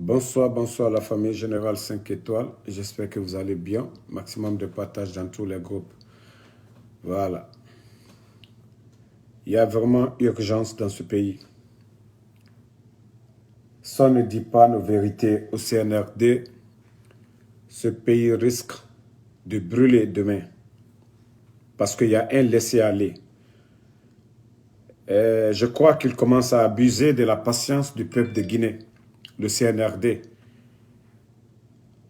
Bonsoir, bonsoir la famille Générale 5 étoiles. J'espère que vous allez bien. Maximum de partage dans tous les groupes. Voilà. Il y a vraiment urgence dans ce pays. Si on ne dit pas nos vérités au CNRD, ce pays risque de brûler demain. Parce qu'il y a un laisser-aller. Je crois qu'il commence à abuser de la patience du peuple de Guinée, le CNRD.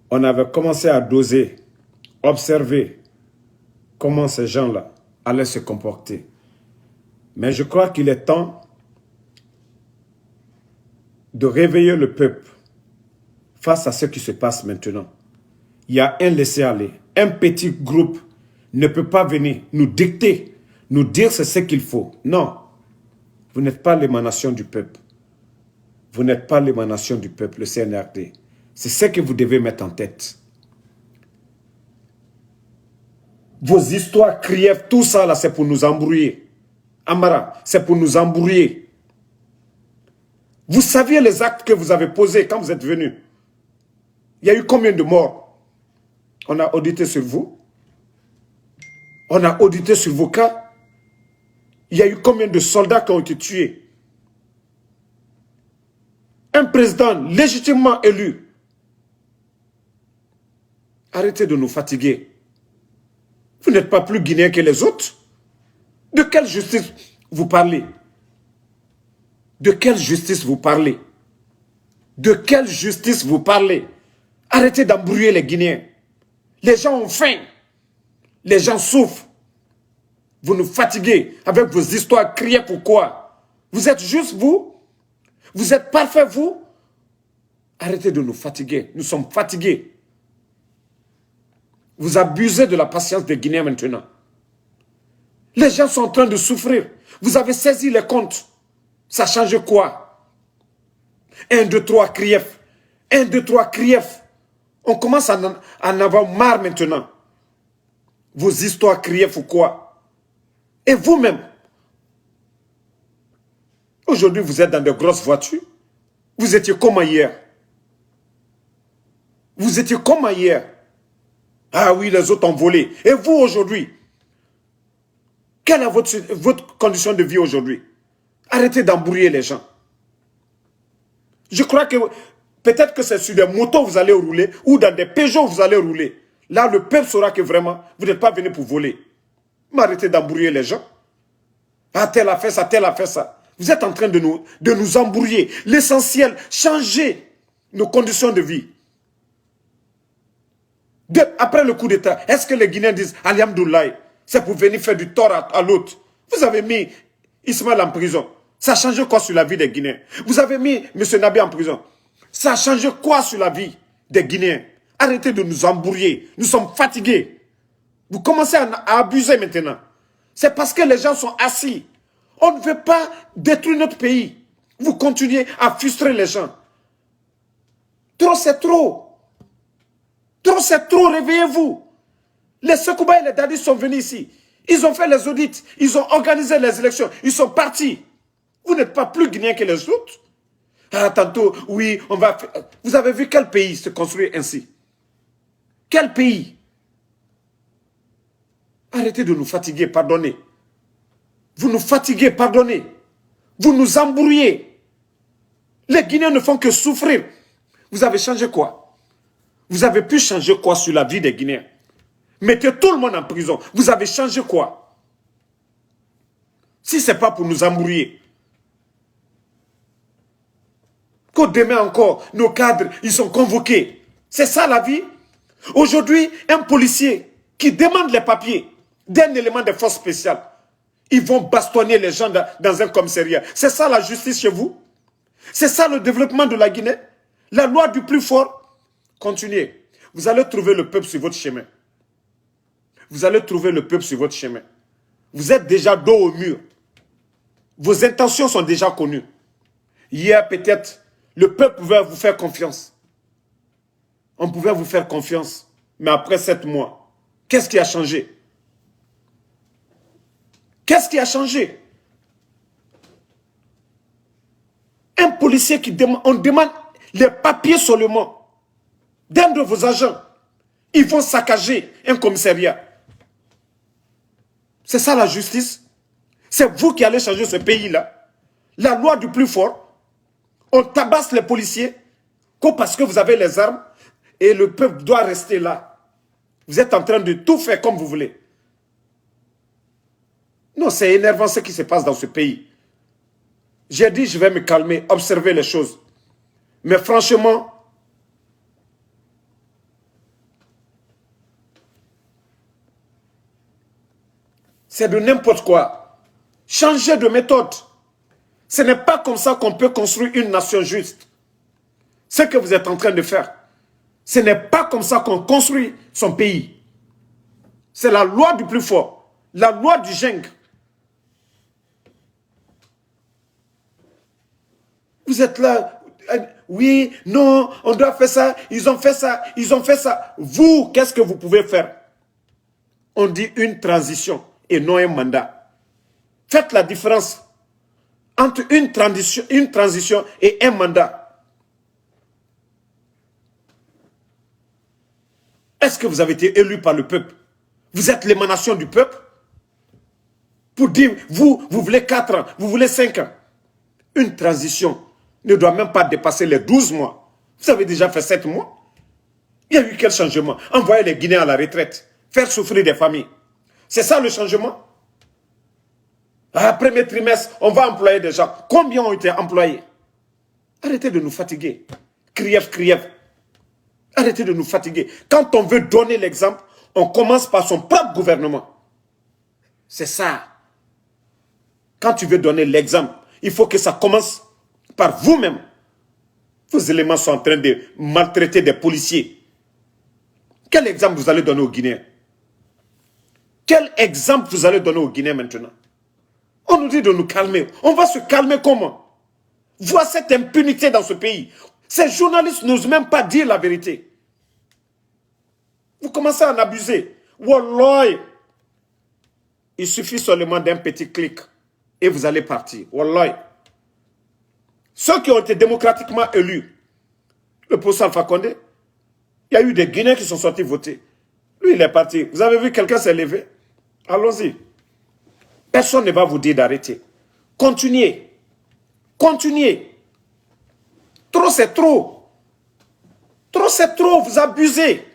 On avait commencé à doser, observer comment ces gens-là allaient se comporter. Mais je crois qu'il est temps de réveiller le peuple face à ce qui se passe maintenant. Il y a un laisser-aller. Un petit groupe ne peut pas venir nous dicter, nous dire c'est ce qu'il faut. Non, vous n'êtes pas l'émanation du peuple. Vous n'êtes pas l'émanation du peuple, le CNRD. C'est ce que vous devez mettre en tête. Vos histoires, crièves, tout ça là, c'est pour nous embrouiller. Amara, c'est pour nous embrouiller. Vous saviez les actes que vous avez posés quand vous êtes venus. Il y a eu combien de morts? On a audité sur vous. On a audité sur vos cas. Il y a eu combien de soldats qui ont été tués? Un président légitimement élu. Arrêtez de nous fatiguer. Vous n'êtes pas plus guinéen que les autres. De quelle justice vous parlez? De quelle justice vous parlez? De quelle justice vous parlez? Arrêtez d'embrouiller les Guinéens. Les gens ont faim. Les gens souffrent. Vous nous fatiguez avec vos histoires. Criez pourquoi? Vous êtes juste vous? Vous êtes parfait vous? Arrêtez de nous fatiguer. Nous sommes fatigués. Vous abusez de la patience des Guinéens maintenant. Les gens sont en train de souffrir. Vous avez saisi les comptes. Ça change quoi? 1, 2, 3, crief. 1, 2, 3, crief. On commence à en avoir marre maintenant. Vos histoires crief ou quoi? Et vous-même, aujourd'hui vous êtes dans de grosses voitures. Vous étiez comme hier. Vous étiez comme hier. Ah oui, les autres ont volé. Et vous aujourd'hui, quelle est votre condition de vie aujourd'hui? Arrêtez d'embrouiller les gens. Je crois que peut-être que c'est sur des motos que vous allez rouler ou dans des Peugeot que vous allez rouler. Là, le peuple saura que vraiment, vous n'êtes pas venu pour voler. Mais arrêtez d'embrouiller les gens. Ah, tel a fait ça, tel a fait ça. Vous êtes en train de nous embrouiller. L'essentiel, changer nos conditions de vie. Après le coup d'État, est-ce que les Guinéens disent « Alhamdoulilah », c'est pour venir faire du tort à l'autre? Vous avez mis Ismaël en prison. Ça a changé quoi sur la vie des Guinéens? Vous avez mis M. Nabi en prison. Ça a changé quoi sur la vie des Guinéens? Arrêtez de nous embrouiller. Nous sommes fatigués. Vous commencez à abuser maintenant. C'est parce que les gens sont assis. On ne veut pas détruire notre pays. Vous continuez à frustrer les gens. Trop, c'est trop. Trop, c'est trop. Réveillez-vous. Les Sekouba et les Dadis sont venus ici. Ils ont fait les audits. Ils ont organisé les élections. Ils sont partis. Vous n'êtes pas plus guinéen que les autres. Ah, tantôt, oui, on va... Vous avez vu quel pays se construire ainsi? Quel pays? Arrêtez de nous fatiguer, pardonnez. Vous nous fatiguez, pardonnez. Vous nous embrouillez. Les Guinéens ne font que souffrir. Vous avez changé quoi? Vous avez pu changer quoi sur la vie des Guinéens? Mettez tout le monde en prison. Vous avez changé quoi? Si ce n'est pas pour nous embrouiller. Que demain encore, nos cadres, ils sont convoqués. C'est ça la vie? Aujourd'hui, un policier qui demande les papiers d'un élément de force spéciale, ils vont bastonner les gens dans un commissariat. C'est ça la justice chez vous? C'est ça le développement de la Guinée? La loi du plus fort? Continuez. Vous allez trouver le peuple sur votre chemin. Vous allez trouver le peuple sur votre chemin. Vous êtes déjà dos au mur. Vos intentions sont déjà connues. Hier, peut-être, le peuple pouvait vous faire confiance. On pouvait vous faire confiance. Mais après 7 mois, qu'est-ce qui a changé? Qu'est-ce qui a changé? Un policier qui demande, on demande Les papiers seulement d'un de vos agents, ils vont saccager un commissariat. C'est ça la justice? C'est vous qui allez changer ce pays-là. La loi du plus fort, on tabasse les policiers que parce que vous avez les armes et le peuple doit rester là. Vous êtes en train de tout faire comme vous voulez. Non, c'est énervant ce qui se passe dans ce pays. J'ai dit, je vais me calmer, observer les choses. Mais franchement, c'est de n'importe quoi. Changez de méthode. Ce n'est pas comme ça qu'on peut construire une nation juste. Ce que vous êtes en train de faire, ce n'est pas comme ça qu'on construit son pays. C'est la loi du plus fort, la loi du jungle. Vous êtes là, oui, non, on doit faire ça, ils ont fait ça, ils ont fait ça. Vous, qu'est-ce que vous pouvez faire? On dit une transition et non un mandat. Faites la différence entre une transition et un mandat. Est-ce que vous avez été élu par le peuple? Vous êtes l'émanation du peuple? Pour dire, vous voulez 4 ans, vous voulez 5 ans. Une transition ne doit même pas dépasser les 12 mois. Vous avez déjà fait 7 mois. Il y a eu quel changement? Envoyer les Guinéens à la retraite, faire souffrir des familles. C'est ça le changement? Premier trimestre, on va employer des gens. Combien ont été employés? Arrêtez de nous fatiguer. Krief, krief. Arrêtez de nous fatiguer. Quand on veut donner l'exemple, on commence par son propre gouvernement. C'est ça. Quand tu veux donner l'exemple, il faut que ça commence par vous-même. Vos éléments sont en train de maltraiter des policiers. Quel exemple vous allez donner aux Guinéens? Quel exemple vous allez donner aux Guinéens maintenant? On nous dit de nous calmer. On va se calmer comment? Voir cette impunité dans ce pays. Ces journalistes n'osent même pas dire la vérité. Vous commencez à en abuser. Wallah, il suffit seulement d'un petit clic et vous allez partir. Wallah. Ceux qui ont été démocratiquement élus, le professeur Alpha Condé, il y a eu des Guinéens qui sont sortis voter. Lui, il est parti. Vous avez vu quelqu'un s'est levé? Allons-y. Personne ne va vous dire d'arrêter. Continuez. Continuez. Trop, c'est trop. Trop, c'est trop. Vous abusez.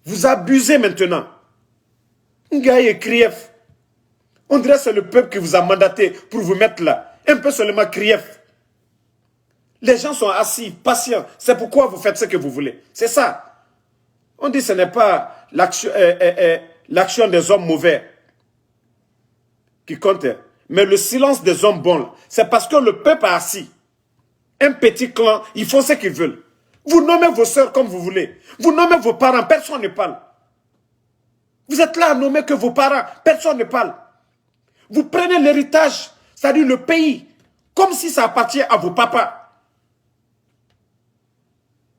Vous abusez maintenant. Ngaye Krief. On dirait que c'est le peuple qui vous a mandaté pour vous mettre là. Un peu seulement Krief. Les gens sont assis, patients. C'est pourquoi vous faites ce que vous voulez. C'est ça. On dit que ce n'est pas l'action des hommes mauvais qui compte, mais le silence des hommes bons. C'est parce que le peuple est assis. Un petit clan, ils font ce qu'ils veulent. Vous nommez vos soeurs comme vous voulez. Vous nommez vos parents, personne ne parle. Vous êtes là à nommer que vos parents, personne ne parle. Vous prenez l'héritage, c'est-à-dire le pays, comme si ça appartient à vos papas.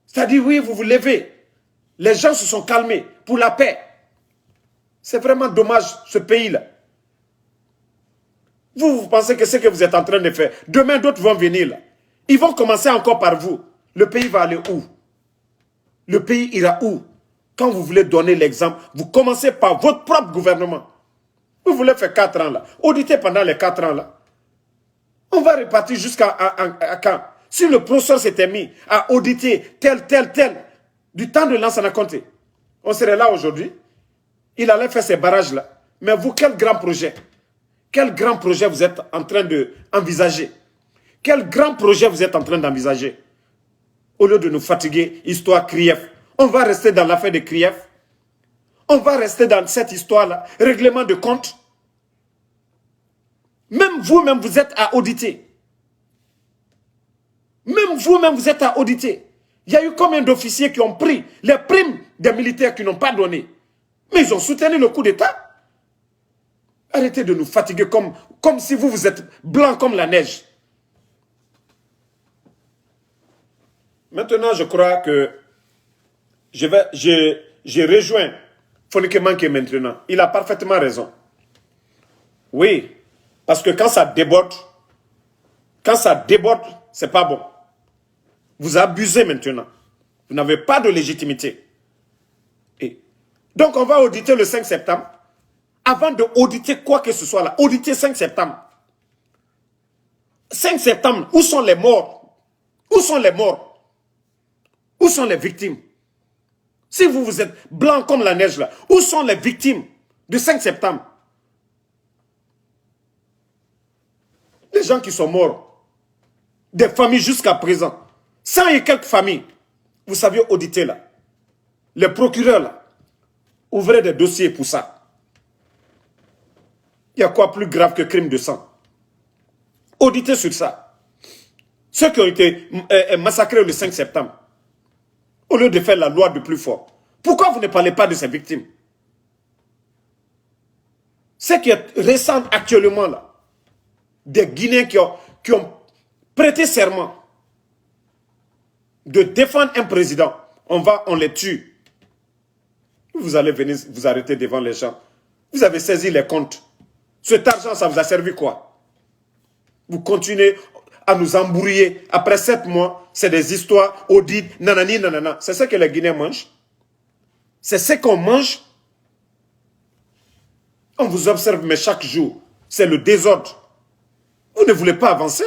C'est-à-dire, oui, vous vous levez. Les gens se sont calmés pour la paix. C'est vraiment dommage, ce pays-là. Vous pensez que ce que vous êtes en train de faire, demain d'autres vont venir là. Ils vont commencer encore par vous. Le pays va aller où? Le pays ira où? Quand vous voulez donner l'exemple, vous commencez par votre propre gouvernement. Vous voulez faire 4 ans là. Auditez pendant les 4 ans là. On va repartir jusqu'à quand? Si le professeur s'était mis à auditer tel, du temps de Lansana Conté, on serait là aujourd'hui. Il allait faire ces barrages là. Mais vous, quel grand projet? Quel grand projet vous êtes en train d'envisager? Quel grand projet vous êtes en train d'envisager? Au lieu de nous fatiguer, histoire Krief. On va rester dans l'affaire de Krief. On va rester dans cette histoire-là. Règlement de compte. Même vous-même, vous êtes à auditer. Même vous-même, vous êtes à auditer. Il y a eu combien d'officiers qui ont pris les primes des militaires qui n'ont pas donné? Mais ils ont soutenu le coup d'État. Arrêtez de nous fatiguer comme si vous êtes blanc comme la neige. Maintenant, je crois que j'ai rejoint Fonike Manke maintenant. Il a parfaitement raison. Oui, parce que quand ça déborde, c'est pas bon. Vous abusez maintenant. Vous n'avez pas de légitimité. Et donc, on va auditer le 5 septembre. Avant de auditer quoi que ce soit là, auditer 5 septembre. 5 septembre, où sont les morts? Où sont les morts? Où sont les victimes? Si vous êtes blanc comme la neige là, où sont les victimes du 5 septembre? Les gens qui sont morts, des familles jusqu'à présent, 100 et quelques familles, vous saviez auditer là. Les procureurs là, ouvrez des dossiers pour ça. Il y a quoi plus grave que crime de sang? Auditez sur ça. Ceux qui ont été massacrés le 5 septembre, au lieu de faire la loi du plus fort, pourquoi vous ne parlez pas de ces victimes? Ce qui est récent actuellement là, des Guinéens qui ont prêté serment de défendre un président, on les tue. Vous allez venir vous arrêter devant les gens. Vous avez saisi les comptes. Cet argent, ça vous a servi quoi? Vous continuez à nous embrouiller. Après 7 mois, c'est des histoires, audits, nanani, nanana. C'est ce que les Guinéens mangent. C'est ce qu'on mange. On vous observe, mais chaque jour, c'est le désordre. Vous ne voulez pas avancer.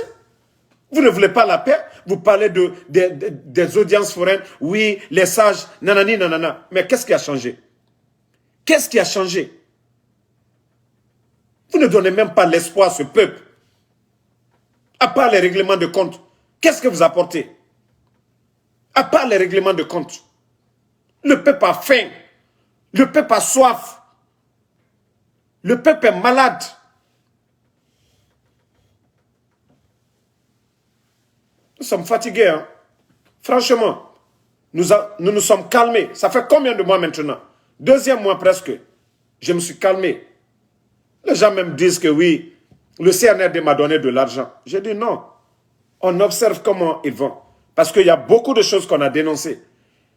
Vous ne voulez pas la paix. Vous parlez des audiences foraines. Oui, les sages, nanani, nanana. Mais qu'est-ce qui a changé? Qu'est-ce qui a changé? Vous ne donnez même pas l'espoir à ce peuple. À part les règlements de compte, qu'est-ce que vous apportez? À part les règlements de compte. Le peuple a faim. Le peuple a soif. Le peuple est malade. Nous sommes fatigués. Hein? Franchement, nous nous sommes calmés. Ça fait combien de mois maintenant? 2e mois presque. Je me suis calmé. Les gens même disent que oui, le CNRD m'a donné de l'argent. J'ai dit non. On observe comment ils vont. Parce qu'il y a beaucoup de choses qu'on a dénoncées.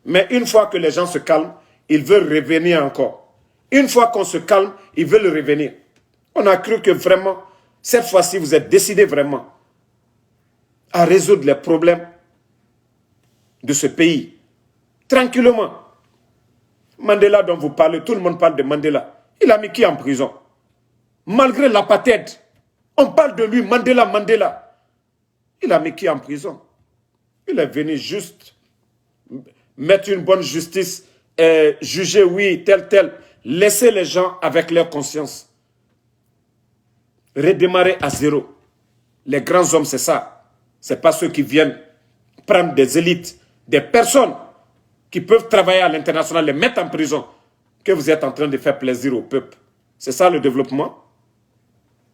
Mais une fois que les gens se calment, ils veulent revenir encore. Une fois qu'on se calme, ils veulent revenir. On a cru que vraiment, cette fois-ci, vous êtes décidés vraiment à résoudre les problèmes de ce pays. Tranquillement. Mandela dont vous parlez, tout le monde parle de Mandela. Il a mis qui en prison? Malgré l'apartheid, on parle de lui, Mandela, Mandela. Il a mis qui en prison? Il est venu juste mettre une bonne justice, juger, oui, tel, tel. Laisser les gens avec leur conscience. Redémarrer à zéro. Les grands hommes, c'est ça. Ce n'est pas ceux qui viennent prendre des élites, des personnes qui peuvent travailler à l'international, les mettre en prison, que vous êtes en train de faire plaisir au peuple. C'est ça le développement?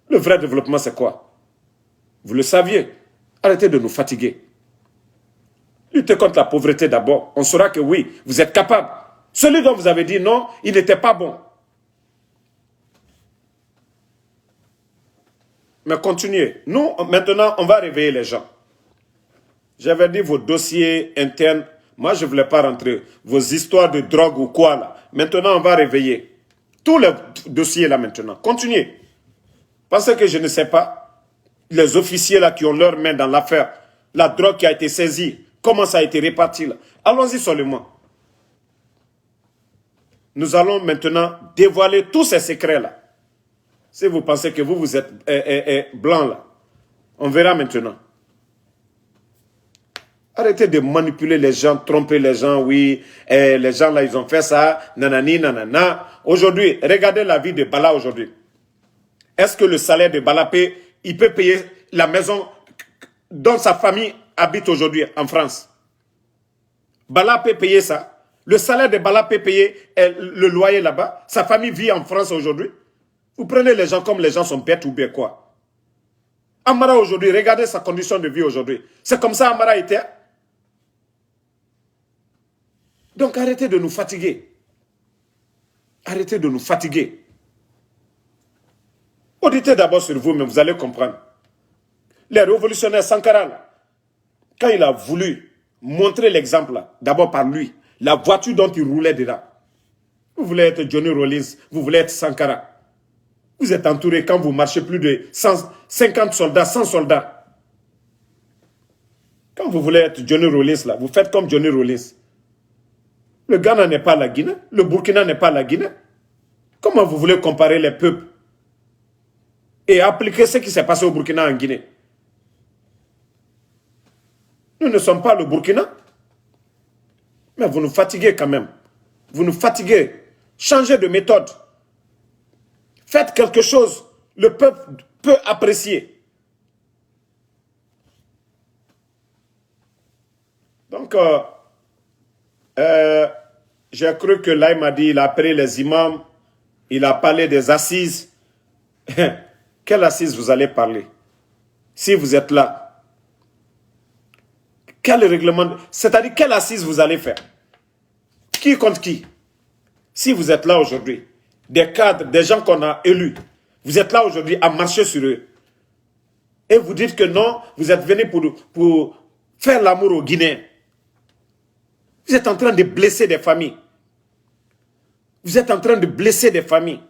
Le vrai développement, c'est quoi? Vous le saviez. Arrêtez de nous fatiguer. Luttez contre la pauvreté d'abord. On saura que oui, vous êtes capable. Celui dont vous avez dit non, il n'était pas bon. Mais continuez. Nous, maintenant, on va réveiller les gens. J'avais dit vos dossiers internes. Moi, je ne voulais pas rentrer. Vos histoires de drogue ou quoi là. Maintenant, on va réveiller. Tous les dossiers là maintenant. Continuez. Parce que je ne sais pas, les officiers là qui ont leur main dans l'affaire, la drogue qui a été saisie, comment ça a été réparti là. Allons-y seulement. Nous allons maintenant dévoiler tous ces secrets là. Si vous pensez que vous êtes blanc là, on verra maintenant. Arrêtez de manipuler les gens, tromper les gens, oui, les gens là ils ont fait ça, nanani, nanana. Aujourd'hui, regardez la vie de Bala aujourd'hui. Est-ce que le salaire de Balapé, il peut payer la maison dont sa famille habite aujourd'hui en France? Bala peut payer ça. Le salaire de Bala peut payer le loyer là-bas. Sa famille vit en France aujourd'hui. Vous prenez les gens comme les gens sont bêtes ou bien quoi? Amara aujourd'hui, regardez sa condition de vie aujourd'hui. C'est comme ça Amara était. Donc arrêtez de nous fatiguer. Arrêtez de nous fatiguer. Auditez d'abord sur vous, mais vous allez comprendre. Les révolutionnaires Sankara, quand il a voulu montrer l'exemple, d'abord par lui, la voiture dont il roulait dedans. Vous voulez être Johnny Rollins, vous voulez être Sankara. Vous êtes entouré quand vous marchez plus de 150 soldats, 100 soldats. Quand vous voulez être Johnny Rollins, là, vous faites comme Johnny Rollins. Le Ghana n'est pas la Guinée, le Burkina n'est pas la Guinée. Comment vous voulez comparer les peuples et appliquer ce qui s'est passé au Burkina en Guinée? Nous ne sommes pas le Burkina. Mais vous nous fatiguez quand même. Vous nous fatiguez. Changez de méthode. Faites quelque chose. Le peuple peut apprécier. Donc, j'ai cru que là, il m'a dit, il a appelé les imams, il a parlé des assises. Quelle assise vous allez parler? Si vous êtes là, quel règlement, c'est-à-dire quelle assise vous allez faire? Qui contre qui? Si vous êtes là aujourd'hui, des cadres, des gens qu'on a élus, vous êtes là aujourd'hui à marcher sur eux. Et vous dites que non, vous êtes venus pour faire l'amour aux Guinéens. Vous êtes en train de blesser des familles. Vous êtes en train de blesser des familles.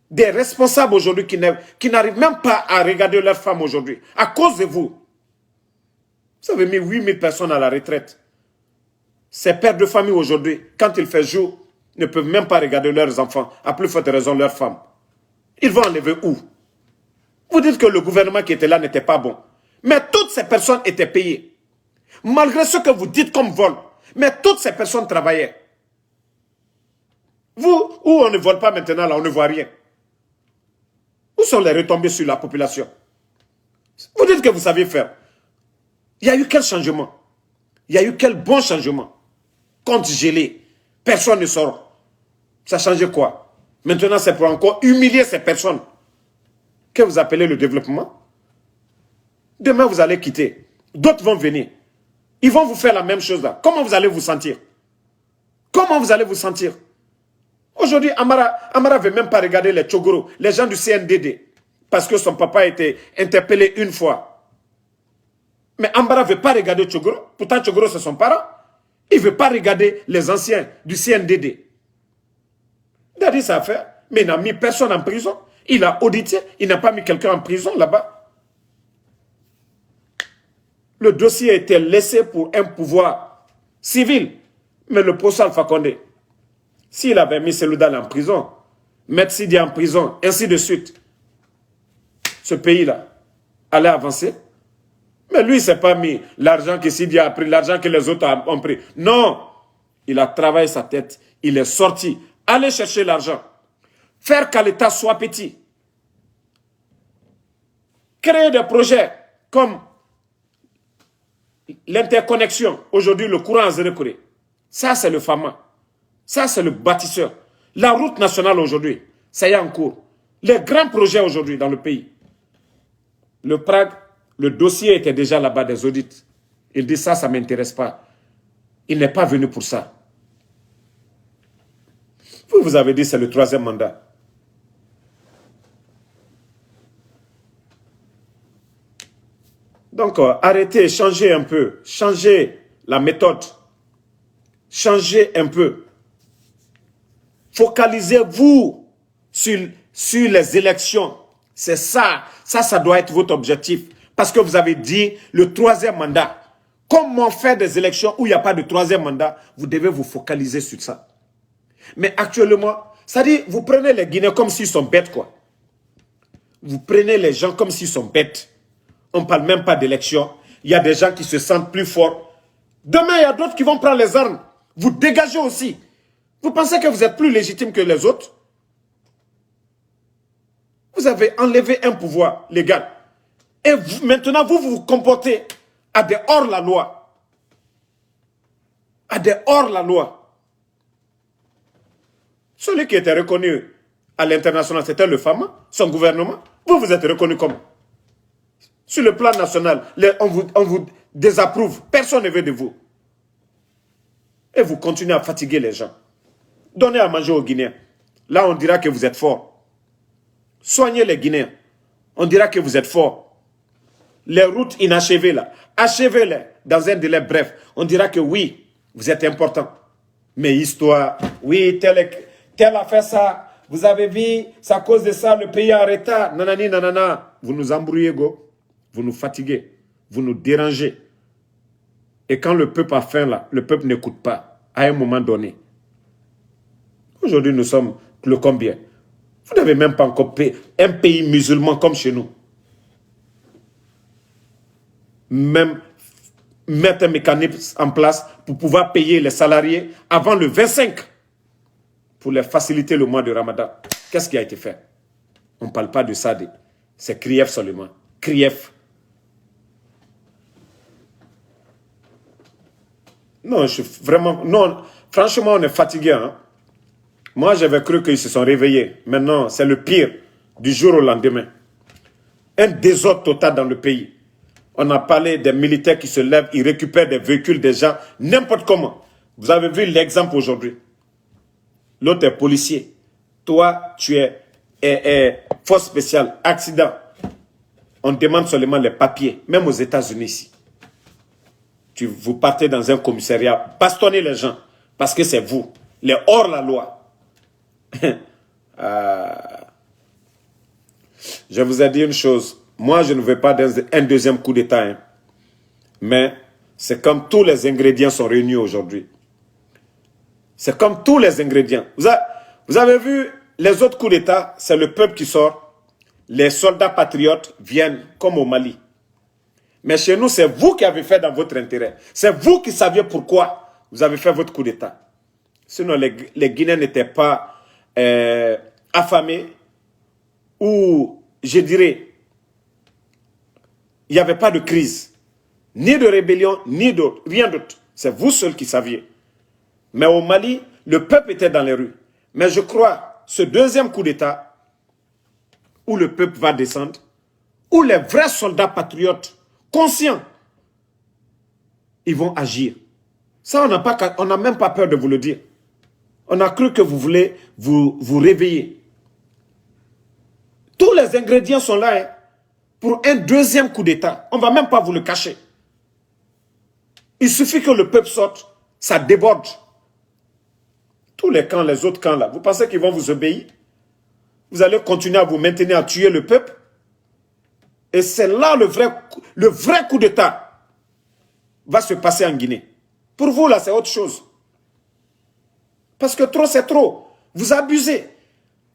Des responsables aujourd'hui qui n'arrivent même pas à regarder leurs femmes aujourd'hui. À cause de vous. Vous avez mis 8000 personnes à la retraite. Ces pères de famille aujourd'hui, quand il fait jour, ne peuvent même pas regarder leurs enfants. À plus forte raison, leurs femmes. Ils vont enlever où? Vous dites que le gouvernement qui était là n'était pas bon. Mais toutes ces personnes étaient payées. Malgré ce que vous dites comme vol. Mais toutes ces personnes travaillaient. Vous, où on ne vole pas maintenant, là, on ne voit rien. Où sont les retombées sur la population? Vous dites que vous savez faire. Il y a eu quel changement? Il y a eu quel bon changement? Compte gelé. Personne ne sort. Ça a changé quoi? Maintenant, c'est pour encore humilier ces personnes que vous appelez le développement. Demain, vous allez quitter. D'autres vont venir. Ils vont vous faire la même chose là. Comment vous allez vous sentir? Comment vous allez vous sentir? Aujourd'hui, Amara ne veut même pas regarder les Tchogoro, les gens du CNDD, parce que son papa a été interpellé une fois. Mais Amara ne veut pas regarder Tchogoro. Pourtant, Tchogoro, c'est son parent. Il ne veut pas regarder les anciens du CNDD. Il a dit sa affaire, mais il n'a mis personne en prison. Il a audité, il n'a pas mis quelqu'un en prison là-bas. Le dossier a été laissé pour un pouvoir civil. Mais le procès Alpha Condé, s'il avait mis Seloudal en prison, Maître Sidi en prison, ainsi de suite, ce pays-là allait avancer. Mais lui, il ne s'est pas mis l'argent que Sidi a pris, l'argent que les autres ont pris. Non, il a travaillé sa tête, il est sorti. Allez chercher l'argent. Faire qu'à l'État soit petit. Créer des projets comme l'interconnexion. Aujourd'hui, le courant à Zérekouré. Ça, c'est le FAMA. Ça, c'est le bâtisseur. La route nationale aujourd'hui, ça y est en cours. Les grands projets aujourd'hui dans le pays. Le Prague, le dossier était déjà là-bas des audits. Il dit ça, ça ne m'intéresse pas. Il n'est pas venu pour ça. Vous avez dit c'est le 3e mandat. Donc, arrêtez, changez un peu. Changez la méthode. Changez un peu. Focalisez-vous sur les élections. C'est ça. Ça doit être votre objectif. Parce que vous avez dit le 3e mandat. Comment faire des élections où il n'y a pas de 3e mandat? Vous devez vous focaliser sur ça. Mais actuellement, ça dit, vous prenez les Guinéens comme s'ils sont bêtes, quoi. Vous prenez les gens comme s'ils sont bêtes. On ne parle même pas d'élection. Il y a des gens qui se sentent plus forts. Demain, il y a d'autres qui vont prendre les armes. Vous dégagez aussi. Vous pensez que vous êtes plus légitime que les autres? Vous avez enlevé un pouvoir légal. Et maintenant, vous vous comportez à des hors-la-loi. À des hors-la-loi. Celui qui était reconnu à l'international, c'était le FAMA, son gouvernement. Vous, vous êtes reconnu comment? Sur le plan national, on vous désapprouve. Personne ne veut de vous. Et vous continuez à fatiguer les gens. Donnez à manger aux Guinéens. Là, on dira que vous êtes forts. Soignez les Guinéens. On dira que vous êtes forts. Les routes inachevées, là, achevez-les dans un délai bref. On dira que oui, vous êtes important. Mais histoire, oui, tel a fait ça. Vous avez vu, c'est à cause de ça, le pays est en retard. Nanani, nanana. Vous nous embrouillez, go. Vous nous fatiguez. Vous nous dérangez. Et quand le peuple a faim, là, le peuple n'écoute pas, à un moment donné. Aujourd'hui, nous sommes le combien? Vous n'avez même pas encore payé un pays musulman comme chez nous. Même mettre un mécanisme en place pour pouvoir payer les salariés avant le 25 pour les faciliter le mois de Ramadan. Qu'est-ce qui a été fait? On ne parle pas de ça, c'est Krief seulement. Krief. Non, je suis vraiment... Non, franchement, on est fatigué. Hein? Moi, j'avais cru qu'ils se sont réveillés. Maintenant, c'est le pire du jour au lendemain. Un désordre total dans le pays. On a parlé des militaires qui se lèvent, ils récupèrent des véhicules des gens, n'importe comment. Vous avez vu l'exemple aujourd'hui. L'autre est policier. Toi, tu es force spéciale, accident. On demande seulement les papiers, même aux États-Unis ici. Vous partez dans un commissariat, bastonnez les gens, parce que c'est vous, les hors-la-loi. Je vous ai dit une chose. Moi, je ne veux pas un deuxième coup d'État. Hein. Mais c'est comme tous les ingrédients sont réunis aujourd'hui. C'est comme tous les ingrédients. Vous avez vu, les autres coups d'État, c'est le peuple qui sort. Les soldats patriotes viennent comme au Mali. Mais chez nous, c'est vous qui avez fait dans votre intérêt. C'est vous qui saviez pourquoi vous avez fait votre coup d'État. Sinon, les Guinéens n'étaient pas affamés ou, je dirais, il n'y avait pas de crise, ni de rébellion, ni d'autre, rien d'autre. C'est vous seuls qui saviez. Mais au Mali, le peuple était dans les rues. Mais je crois, ce deuxième coup d'État, où le peuple va descendre, où les vrais soldats patriotes, conscients, ils vont agir. Ça, on n'a même pas peur de vous le dire. On a cru que vous voulez vous réveiller. Tous les ingrédients sont là, hein, pour un deuxième coup d'État. On ne va même pas vous le cacher. Il suffit que le peuple sorte, ça déborde. Tous les camps, les autres camps là, vous pensez qu'ils vont vous obéir? Vous allez continuer à vous maintenir à tuer le peuple? Et c'est là le vrai coup d'État va se passer en Guinée. Pour vous, là, c'est autre chose. Parce que trop, c'est trop. Vous abusez.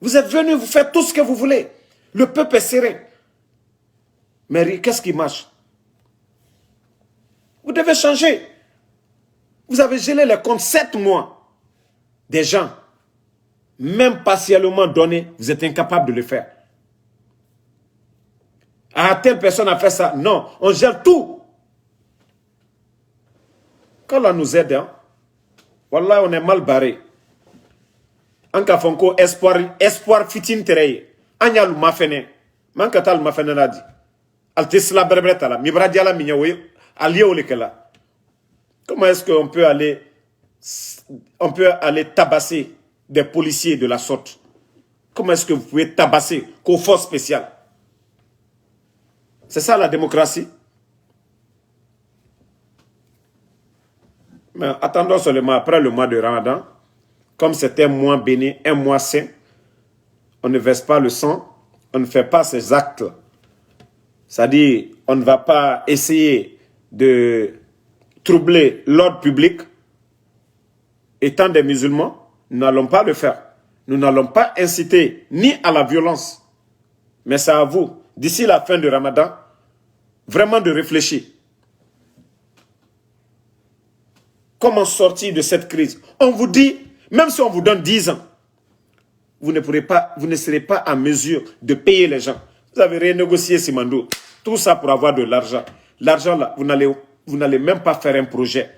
Vous êtes venus, vous faites tout ce que vous voulez. Le peuple est serré. Mais qu'est-ce qui marche? Vous devez changer. Vous avez gelé les comptes 7 mois des gens. Même partiellement donné, vous êtes incapable de le faire. Ah, telle personne a fait ça. Non, on gèle tout. Quand on nous aide, hein, wallah, on est mal barré. En Kafonko, espoir fitin tereye. Anya l'umafene. Man katal l'umafene l'a dit. Altesla berbretala. Mibradiala minyawe. Allié au lekela. Comment est-ce qu'on peut aller tabasser des policiers de la sorte? Comment est-ce que vous pouvez tabasser qu'aux forces spéciales? C'est ça la démocratie? Mais attendons seulement après le mois de Ramadan. Comme c'est un mois béni, un mois saint, on ne verse pas le sang, on ne fait pas ces actes. C'est-à-dire, on ne va pas essayer de troubler l'ordre public. Étant des musulmans, nous n'allons pas le faire. Nous n'allons pas inciter ni à la violence. Mais c'est à vous, d'ici la fin du Ramadan, vraiment de réfléchir. Comment sortir de cette crise? On vous dit, même si on vous donne 10 ans, vous ne serez pas en mesure de payer les gens. Vous avez renégocié Simandou. Tout ça pour avoir de l'argent. L'argent là, vous n'allez même pas faire un projet.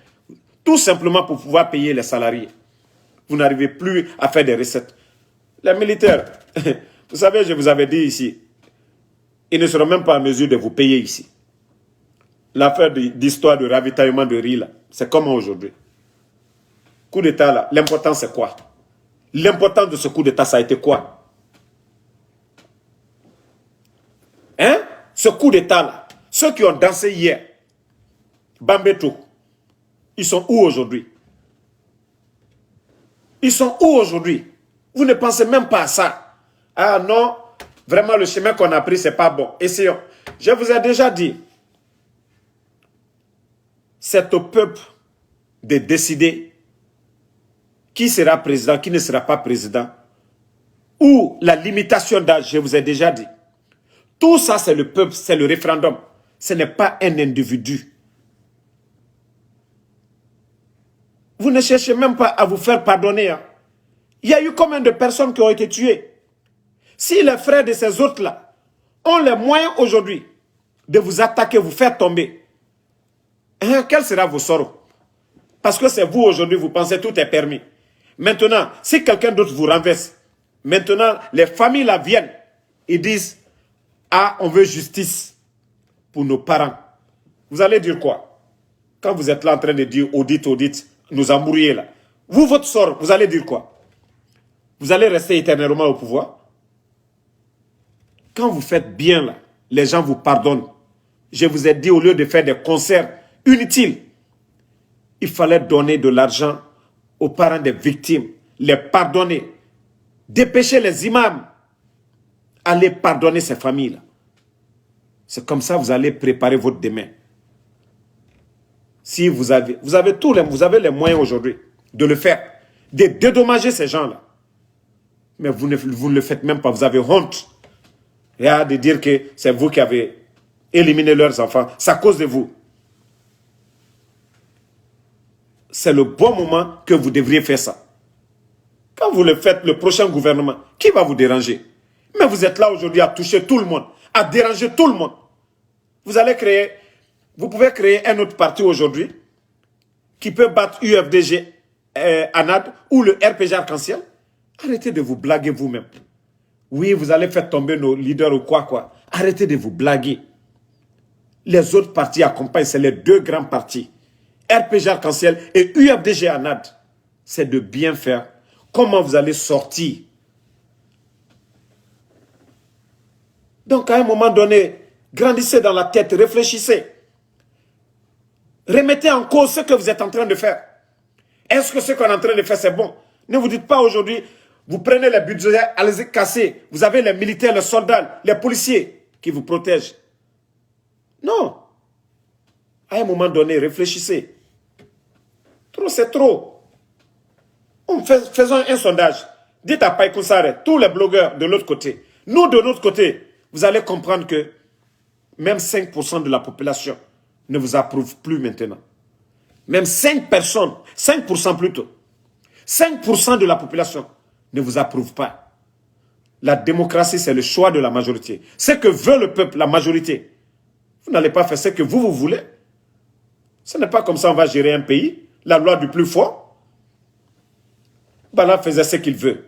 Tout simplement pour pouvoir payer les salariés. Vous n'arrivez plus à faire des recettes. Les militaires, vous savez, je vous avais dit ici, ils ne seront même pas en mesure de vous payer ici. L'affaire d'histoire de ravitaillement de riz là, c'est comment aujourd'hui? Coup d'État là, l'important c'est quoi? L'important de ce coup d'État, ça a été quoi? Hein? Ce coup d'État là, ceux qui ont dansé hier, Bambeto, ils sont où aujourd'hui? Ils sont où aujourd'hui? Vous ne pensez même pas à ça. Ah non, vraiment le chemin qu'on a pris, c'est pas bon. Essayons. Je vous ai déjà dit, C'est au peuple de décider qui sera président, qui ne sera pas président, ou la limitation d'âge, je vous ai déjà dit. Tout ça, c'est le peuple, c'est le référendum. Ce n'est pas un individu. Vous ne cherchez même pas à vous faire pardonner. Hein. Il y a eu combien de personnes qui ont été tuées? Si les frères de ces autres-là ont les moyens aujourd'hui de vous attaquer, vous faire tomber, hein, quel sera vos sorts? Parce que c'est vous aujourd'hui, vous pensez tout est permis. Maintenant, si quelqu'un d'autre vous renverse, maintenant, les familles là viennent, ils disent, ah, on veut justice pour nos parents. Vous allez dire quoi? Quand vous êtes là en train de dire, audit, nous embrouiller là. Vous, votre sort, vous allez dire quoi? Vous allez rester éternellement au pouvoir? Quand vous faites bien là, les gens vous pardonnent. Je vous ai dit, au lieu de faire des concerts inutiles, il fallait donner de l'argent aux parents des victimes, les pardonner, dépêcher les imams, aller pardonner ces familles-là. C'est comme ça que vous allez préparer votre demain. Si vous avez les moyens aujourd'hui de le faire, de dédommager ces gens-là. Mais vous ne le faites même pas, vous avez honte. Et de dire que c'est vous qui avez éliminé leurs enfants. C'est à cause de vous. C'est le bon moment que vous devriez faire ça. Quand vous le faites, le prochain gouvernement, qui va vous déranger? Mais vous êtes là aujourd'hui à toucher tout le monde, à déranger tout le monde. Vous pouvez créer un autre parti aujourd'hui qui peut battre UFDG, ANAD ou le RPG Arc-en-Ciel. Arrêtez de vous blaguer vous-même. Oui, vous allez faire tomber nos leaders ou quoi. Arrêtez de vous blaguer. Les autres partis accompagnent, c'est les deux grands partis. RPG Arc-en-Ciel et UFDG ANAD. C'est de bien faire. Comment vous allez sortir? Donc à un moment donné, grandissez dans la tête, réfléchissez. Remettez en cause ce que vous êtes en train de faire. Est-ce que ce qu'on est en train de faire, c'est bon? Ne vous dites pas aujourd'hui, vous prenez les budgets, allez-y casser. Vous avez les militaires, les soldats, les policiers qui vous protègent. Non. À un moment donné, réfléchissez. Trop, c'est trop. Faisons un sondage. Dites à Païkoussare, tous les blogueurs de l'autre côté. Nous, de notre côté, vous allez comprendre que même 5% de la population ne vous approuve plus maintenant. Même 5 personnes, 5% plutôt. 5% de la population ne vous approuve pas. La démocratie, c'est le choix de la majorité. Ce que veut le peuple, la majorité. Vous n'allez pas faire ce que vous voulez. Ce n'est pas comme ça on va gérer un pays. La loi du plus fort. Bala faisait ce qu'il veut.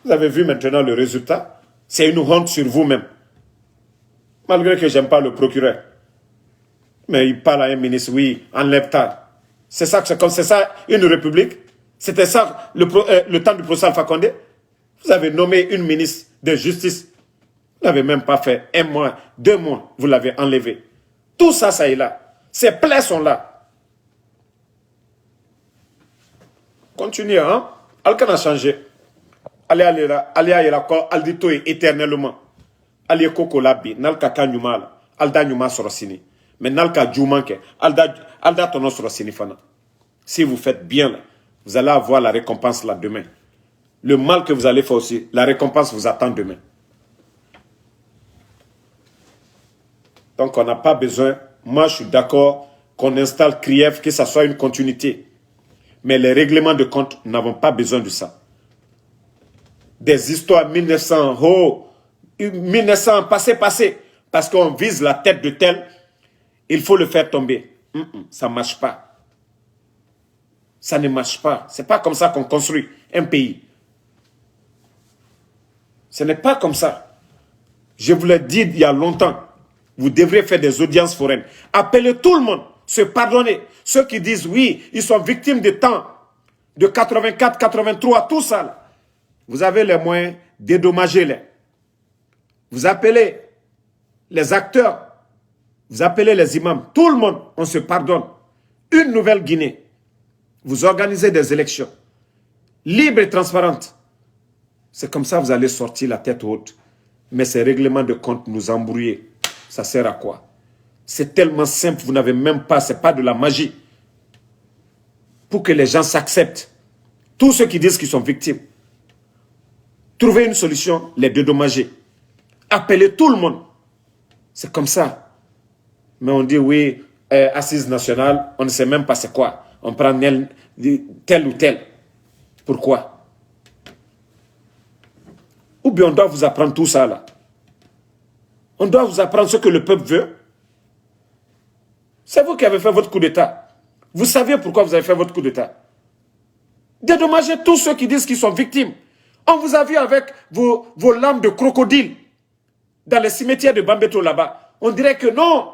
Vous avez vu maintenant le résultat. C'est une honte sur vous-même. Malgré que je n'aime pas le procureur. Mais il parle à un ministre, oui, enlève ta. C'est ça, c'est comme c'est ça une république. C'était ça le temps du procès Alpha Condé. Vous avez nommé une ministre de justice. Vous n'avez même pas fait 1 mois, 2 mois, vous l'avez enlevé. Tout ça, ça est là. Ces plaies sont là. Continuez, hein. Alcan a changé. Allez aldito éternellement. Allez koko labi, nalka kanyumal, alda nyuma sorosini. Mais nalka djoumanke, alda tono sorosini fana. Si vous faites bien là, vous allez avoir la récompense là demain. Le mal que vous allez faire aussi, la récompense vous attend demain. Donc on n'a pas besoin, moi je suis d'accord qu'on installe CRIEF, que ça soit une continuité. Mais les règlements de compte, nous n'avons pas besoin de ça. Des histoires 1900, 1900, passé, parce qu'on vise la tête de tel, il faut le faire tomber. Ça ne marche pas. Ça ne marche pas. Ce n'est pas comme ça qu'on construit un pays. Ce n'est pas comme ça. Je vous l'ai dit il y a longtemps. Vous devrez faire des audiences foraines. Appelez tout le monde, se pardonner. Ceux qui disent oui, ils sont victimes de temps, de 84, 83, tout ça. Là. Vous avez les moyens, dédommagez-les. Vous appelez les acteurs, vous appelez les imams, tout le monde, on se pardonne. Une nouvelle Guinée. Vous organisez des élections libres et transparentes. C'est comme ça que vous allez sortir la tête haute. Mais ces règlements de compte nous embrouiller. Ça sert à quoi? C'est tellement simple, vous n'avez même pas, ce n'est pas de la magie. Pour que les gens s'acceptent. Tous ceux qui disent qu'ils sont victimes. Trouvez une solution, les dédommager. Appelez tout le monde. C'est comme ça. Mais on dit oui, assise nationale, on ne sait même pas c'est quoi. On prend tel ou tel. Pourquoi? Ou bien on doit vous apprendre tout ça là. On doit vous apprendre ce que le peuple veut. C'est vous qui avez fait votre coup d'État. Vous saviez pourquoi vous avez fait votre coup d'État. Dédommagez tous ceux qui disent qu'ils sont victimes. On vous a vu avec vos lames de crocodile dans les cimetières de Bambeto là-bas. On dirait que non,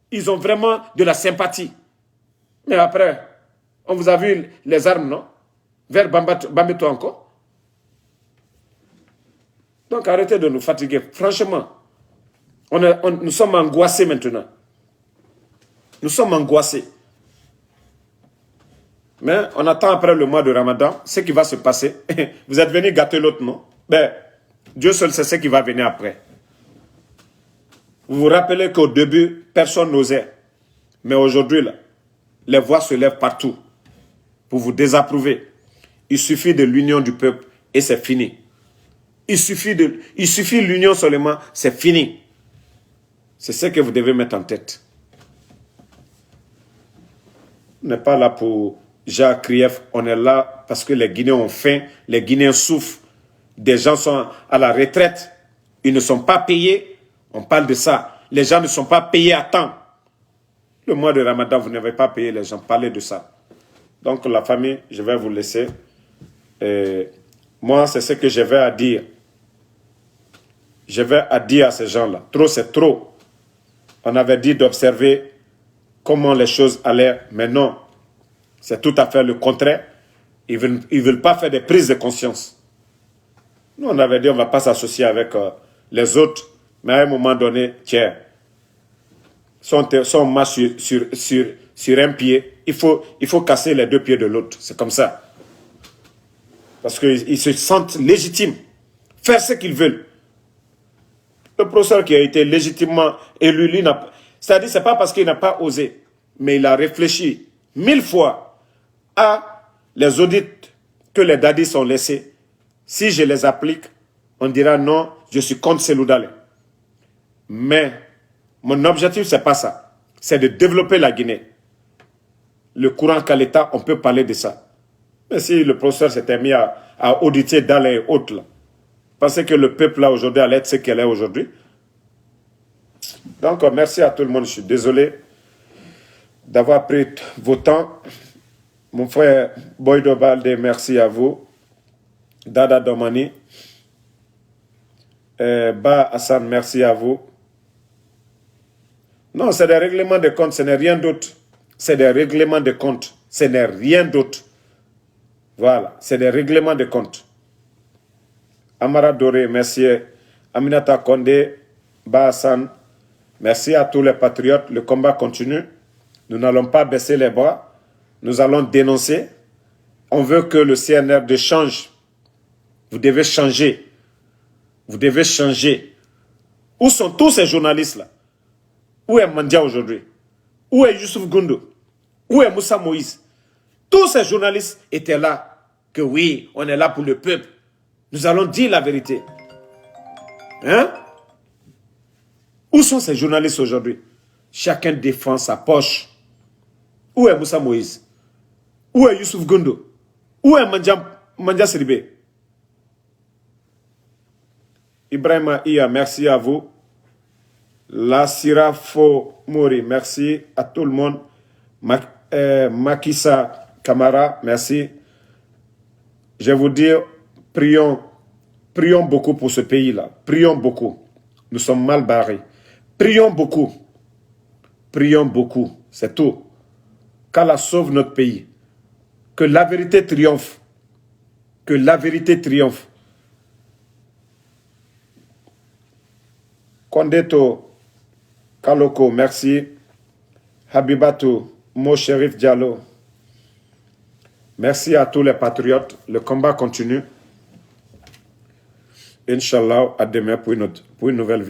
ils ont vraiment de la sympathie. Mais après, on vous a vu les armes, non? Vers Bambeto encore. Donc arrêtez de nous fatiguer. Franchement, nous sommes angoissés maintenant. Nous sommes angoissés. Mais on attend après le mois de Ramadan, ce qui va se passer. Vous êtes venu gâter l'autre, non? Ben, Dieu seul sait ce qui va venir après. Vous vous rappelez qu'au début, personne n'osait. Mais aujourd'hui, là, les voix se lèvent partout pour vous désapprouver. Il suffit de l'union du peuple et c'est fini. Il suffit l'union seulement, c'est fini. C'est ce que vous devez mettre en tête. On n'est pas là pour Jacques Krief, on est là parce que les Guinéens ont faim, les Guinéens souffrent, des gens sont à la retraite, ils ne sont pas payés, on parle de ça. Les gens ne sont pas payés à temps. Le mois de Ramadan, vous n'avez pas payé les gens, parlez de ça. Donc la famille, je vais vous laisser. Moi, c'est ce que je vais à dire. Je vais à dire à ces gens-là. Trop, c'est trop. On avait dit d'observer comment les choses allaient, mais non. C'est tout à fait le contraire. Ils veulent pas faire des prises de conscience. Nous, on avait dit on ne va pas s'associer avec les autres, mais à un moment donné, tiens, si on marche sur un pied, il faut casser les deux pieds de l'autre. C'est comme ça. Parce qu'ils se sentent légitimes. Faire ce qu'ils veulent. Le professeur qui a été légitimement élu, c'est-à-dire, ce n'est pas parce qu'il n'a pas osé, mais il a réfléchi 1000 fois à les audits que les dadis ont laissés. Si je les applique, on dira non, je suis contre Seloudale. Mais mon objectif, ce n'est pas ça. C'est de développer la Guinée. Le courant Kaleta, on peut parler de ça. Mais si le professeur s'était mis à auditer dans les autres, là, pensez que le peuple là aujourd'hui allait être ce qu'elle est aujourd'hui. Donc merci à tout le monde. Je suis désolé d'avoir pris vos temps. Mon frère Boydo Balde, merci à vous. Dada Domani. Ba Hassan, merci à vous. Non, c'est des règlements de compte, ce n'est rien d'autre. C'est des règlements de compte. Ce n'est rien d'autre. Voilà, c'est des règlements de compte. Amara Doré, merci. Aminata Kondé, Ba Hassan, merci à tous les patriotes. Le combat continue. Nous n'allons pas baisser les bras. Nous allons dénoncer. On veut que le CNRD change. Vous devez changer. Vous devez changer. Où sont tous ces journalistes-là? Où est Mandia aujourd'hui? Où est Youssouf Goundou? Où est Moussa Moïse? Tous ces journalistes étaient là. Que oui, on est là pour le peuple. Nous allons dire la vérité. Hein? Où sont ces journalistes aujourd'hui? Chacun défend sa poche. Où est Moussa Moïse? Où est Youssouf Goundou? Où est Mandia Siribé? Ibrahima Iya, merci à vous. La Sirafo Mori, merci à tout le monde. Makissa Kamara, merci. Je vais vous dire, prions beaucoup pour ce pays-là. Prions beaucoup. Nous sommes mal barrés. Prions beaucoup. Prions beaucoup. C'est tout. Qu'Allah sauve notre pays. Que la vérité triomphe. Que la vérité triomphe. Kondeto Kaloko, merci. Habibatou, Mo Sherif Diallo. Merci à tous les patriotes. Le combat continue. Inch'Allah, à demain pour une nouvelle vidéo.